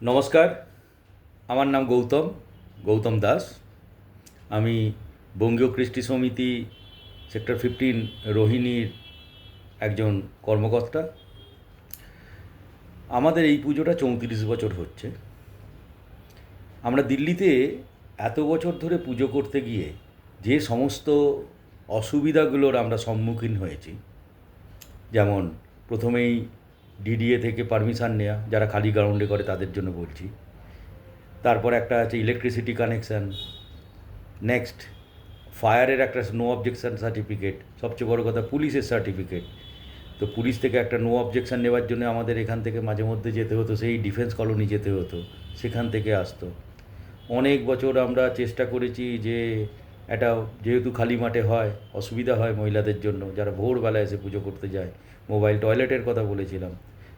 নমস্কার, আমার নাম গৌতম দাস। আমি বঙ্গীয় কৃষ্টি সমিতি সেক্টর 15 রোহিণীর একজন কর্মকর্তা। আমাদের এই পুজোটা 34 বছর হচ্ছে। আমরা দিল্লিতে এত বছর ধরে পুজো করতে গিয়ে যে সমস্ত অসুবিধাগুলোর আমরা সম্মুখীন হয়েছি, যেমন প্রথমেই ডিডিএ থেকে পারমিশন নেওয়া, যারা খালি গ্রাউন্ডে করে তাদের জন্য বলছি। তারপর একটা আছে ইলেকট্রিসিটি কানেকশান, নেক্সট ফায়ারের একটা নো অবজেকশান সার্টিফিকেট, সবচেয়ে বড় কথা পুলিশের সার্টিফিকেট। তো পুলিশ থেকে একটা নো অবজেকশান নেওয়ার জন্য আমাদের এখান থেকে মাঝে মধ্যে যেতে হতো, সেই ডিফেন্স কলোনি যেতে হতো, সেখান থেকে আসতো। অনেক বছর আমরা চেষ্টা করেছি যে এটা যেহেতু খালি মাঠে হয়, অসুবিধা হয় মহিলাদের জন্য, যারা ভোরবেলা এসে পুজো করতে যায়। মোবাইল টয়লেটের কথা বলেছিলাম,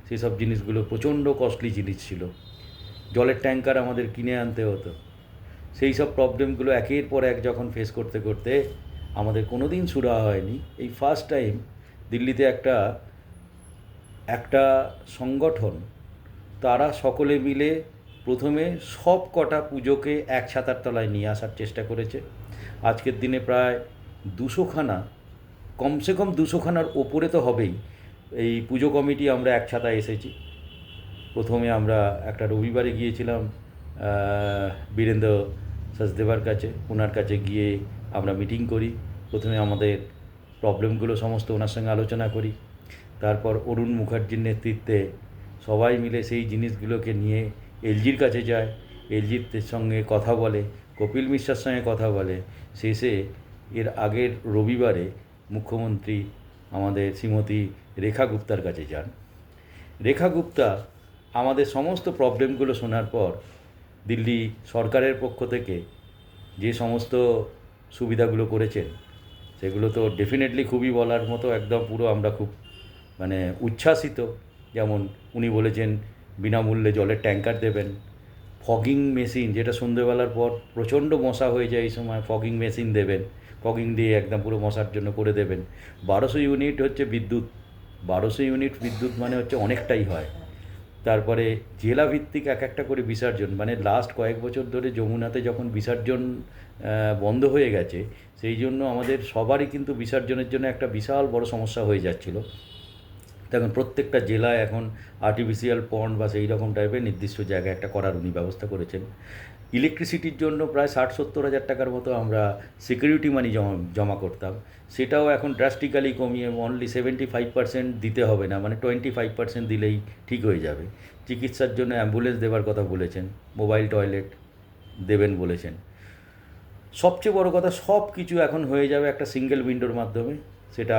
সেসব জিনিসগুলো প্রচণ্ড কস্টলি জিনিস ছিল। জলের ট্যাঙ্কার আমাদের কিনে আনতে হতো। সেই সব প্রবলেমগুলো একের পর এক যখন ফেস করতে করতে আমাদের কোনো দিন সুরা হয়নি। এই ফার্স্ট টাইম দিল্লিতে একটা একটা সংগঠন, তারা সকলে মিলে প্রথমে সব কটা পুজোকে এক ছাতার তলায় নিয়ে আসার চেষ্টা করেছে। আজকের দিনে প্রায় 200খানা, কমসে কম 200খানার ওপরে তো হবেই এই পুজো কমিটি আমরা এক ছাতায় এসেছি। প্রথমে আমরা একটা রবিবারে গিয়েছিলাম বীরেন্দ্র সচদেবার কাছে, ওনার কাছে গিয়ে আমরা মিটিং করি। প্রথমে আমাদের প্রবলেমগুলো সমস্ত ওনার সঙ্গে আলোচনা করি। তারপর অরুণ মুখার্জির নেতৃত্বে সবাই মিলে সেই জিনিসগুলোকে নিয়ে এলজির কাছে যায়, এলজির সঙ্গে কথা বলে, কপিল মিশ্রার সঙ্গে কথা বলে। শেষে এর আগের রবিবারে মুখ্যমন্ত্রী আমাদের শ্রীমতী রেখা গুপ্তার কাছে যান। রেখা গুপ্তা আমাদের সমস্ত প্রবলেমগুলো শোনার পর দিল্লি সরকারের পক্ষ থেকে যে সমস্ত সুবিধাগুলো করেছেন, সেগুলো তো ডেফিনেটলি খুবই বলার মতো, একদম পুরো আমরা খুব উচ্ছ্বাসিত। যেমন উনি বলেছেন বিনামূল্যে জলের ট্যাঙ্কার দেবেন, ফগিং মেশিন, যেটা সন্ধ্যেবেলার পর প্রচণ্ড মশা হয়ে যায় এই সময়, ফগিং মেশিন দেবেন, ফগিং দিয়ে একদম পুরো মশার জন্য করে দেবেন। 1200 ইউনিট হচ্ছে বিদ্যুৎ, 1200 ইউনিট বিদ্যুৎ মানে হচ্ছে অনেকটাই হয়। তারপরে জেলাভিত্তিক এক একটা করে বিসর্জন, মানে লাস্ট কয়েক বছর ধরে যমুনাতে যখন বিসর্জন বন্ধ হয়ে গেছে, সেই জন্য আমাদের সবারই কিন্তু বিসর্জনের জন্য একটা বিশাল বড় সমস্যা হয়ে যাচ্ছিল। তখন প্রত্যেকটা জেলায় এখন আর্টিফিশিয়াল পন্ড বা সেই রকম টাইপের নির্দিষ্ট জায়গায় একটা করার উনি ব্যবস্থা করেছেন। ইলেকট্রিসিটির জন্য প্রায় 60-70 হাজার টাকার মতো আমরা সিকিউরিটি মানি জমা করতাম, সেটাও এখন ড্রাস্টিক্যালি কমিয়ে অনলি 75% দিতে হবে না, মানে 25% দিলেই ঠিক হয়ে যাবে। চিকিৎসার জন্য অ্যাম্বুলেন্স দেওয়ার কথা বলেছেন, মোবাইল টয়লেট দেবেন বলেছেন। সবচেয়ে বড় কথা, সব কিছু এখন হয়ে যাবে একটা সিঙ্গেল উইন্ডোর মাধ্যমে। সেটা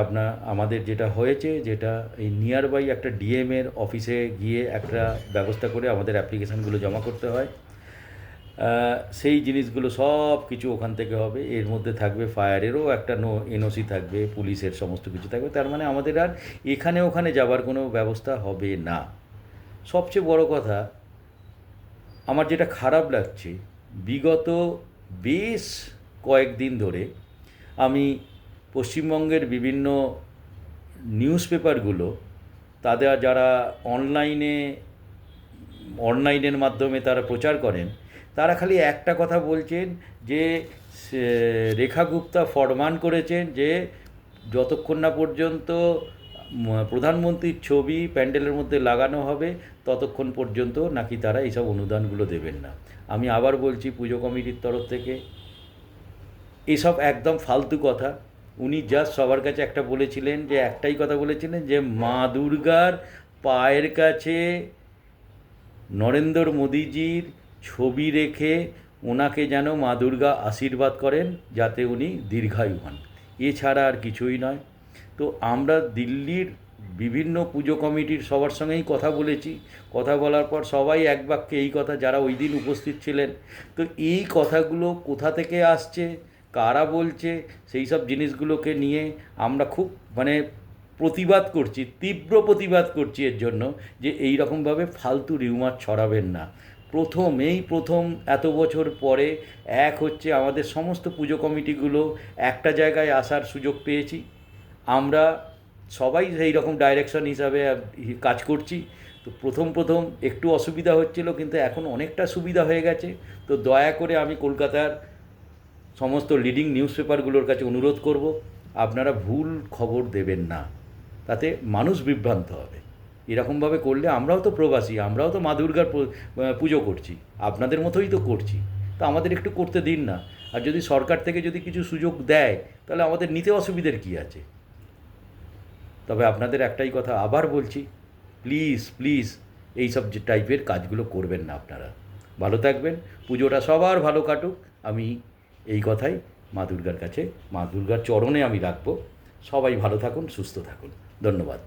আমাদের যেটা হয়েছে, যেটা এই নিয়ার বাই একটা ডিএমের অফিসে গিয়ে একটা ব্যবস্থা করে আমাদের অ্যাপ্লিকেশানগুলো জমা করতে হয়, সেই জিনিসগুলো সব কিছু ওখান থেকে হবে। এর মধ্যে থাকবে ফায়ারেরও একটা এনওসি থাকবে, পুলিশের সমস্ত কিছু থাকবে। তার মানে আমাদের আর এখানে ওখানে যাবার কোনো ব্যবস্থা হবে না। সবচেয়ে বড় কথা, আমার যেটা খারাপ লাগছে, বিগত বেশ কয়েকদিন ধরে আমি পশ্চিমবঙ্গের বিভিন্ন নিউজ পেপারগুলো, তাদের যারা অনলাইনের মাধ্যমে তারা প্রচার করেন, তারা খালি একটা কথা বলছেন যে রেখা গুপ্তা ফরমান করেছেন যে যতক্ষণ না পর্যন্ত প্রধানমন্ত্রীর ছবি প্যান্ডেলের মধ্যে লাগানো হবে ততক্ষণ পর্যন্ত নাকি তারা এইসব অনুদানগুলো দেবেন না। আমি আবার বলছি, পুজো কমিটির তরফ থেকে এসব একদম ফালতু কথা। উনি জাস্ট সবার কাছে একটা বলেছিলেন, যে একটাই কথা বলেছিলেন, যে মা দুর্গার পায়ের কাছে নরেন্দ্র মোদীজির ছবি রেখে ওনাকে যেন মা দুর্গা আশীর্বাদ করেন, যাতে উনি দীর্ঘায়ু হন। এছাড়া আর কিছুই নয়। তো আমরা দিল্লির বিভিন্ন পুজো কমিটির সবার সঙ্গেই কথা বলেছি। কথা বলার পর সবাই এক বাক্যে এই কথা, যারা ওই দিন উপস্থিত ছিলেন, তো এই কথাগুলো কোথা থেকে আসছে, কারা বলছে, সেই সব জিনিসগুলোকে নিয়ে আমরা খুব প্রতিবাদ করছি, তীব্র প্রতিবাদ করছি এর জন্য, যে এই রকমভাবে ফালতু রিউমার ছড়াবেন না। প্রথম এত বছর পরে এক হচ্ছে আমাদের সমস্ত পুজো কমিটিগুলো একটা জায়গায় আসার সুযোগ পেয়েছি। আমরা সবাই সেই রকম ডাইরেকশন হিসাবে কাজ করছি। তো প্রথম প্রথম একটু অসুবিধা হচ্ছিল, কিন্তু এখন অনেকটা সুবিধা হয়ে গেছে। তো দয়া করে আমি কলকাতার সমস্ত লিডিং নিউজ পেপারগুলোর কাছে অনুরোধ করব, আপনারা ভুল খবর দেবেন না, তাতে মানুষ বিভ্রান্ত হবে। এরকমভাবে করলে আমরাও তো প্রবাসী, আমরাও তো মা দুর্গার পুজো করছি, আপনাদের মতোই তো করছি। তো আমাদের একটু করতে দিন না। আর যদি সরকার থেকে যদি কিছু সুযোগ দেয়, তাহলে আমাদের নিতে অসুবিধার কী আছে? তবে আপনাদের একটাই কথা আবার বলছি, প্লিজ প্লিজ এই সব যে টাইপের কাজগুলো করবেন না আপনারা। ভালো থাকবেন, পুজোটা সবার ভালো কাটুক, আমি এই কথাই মা দুর্গার কাছে, মা দুর্গার চরণে আমি রাখবো। সবাই ভালো থাকুন, সুস্থ থাকুন। ধন্যবাদ।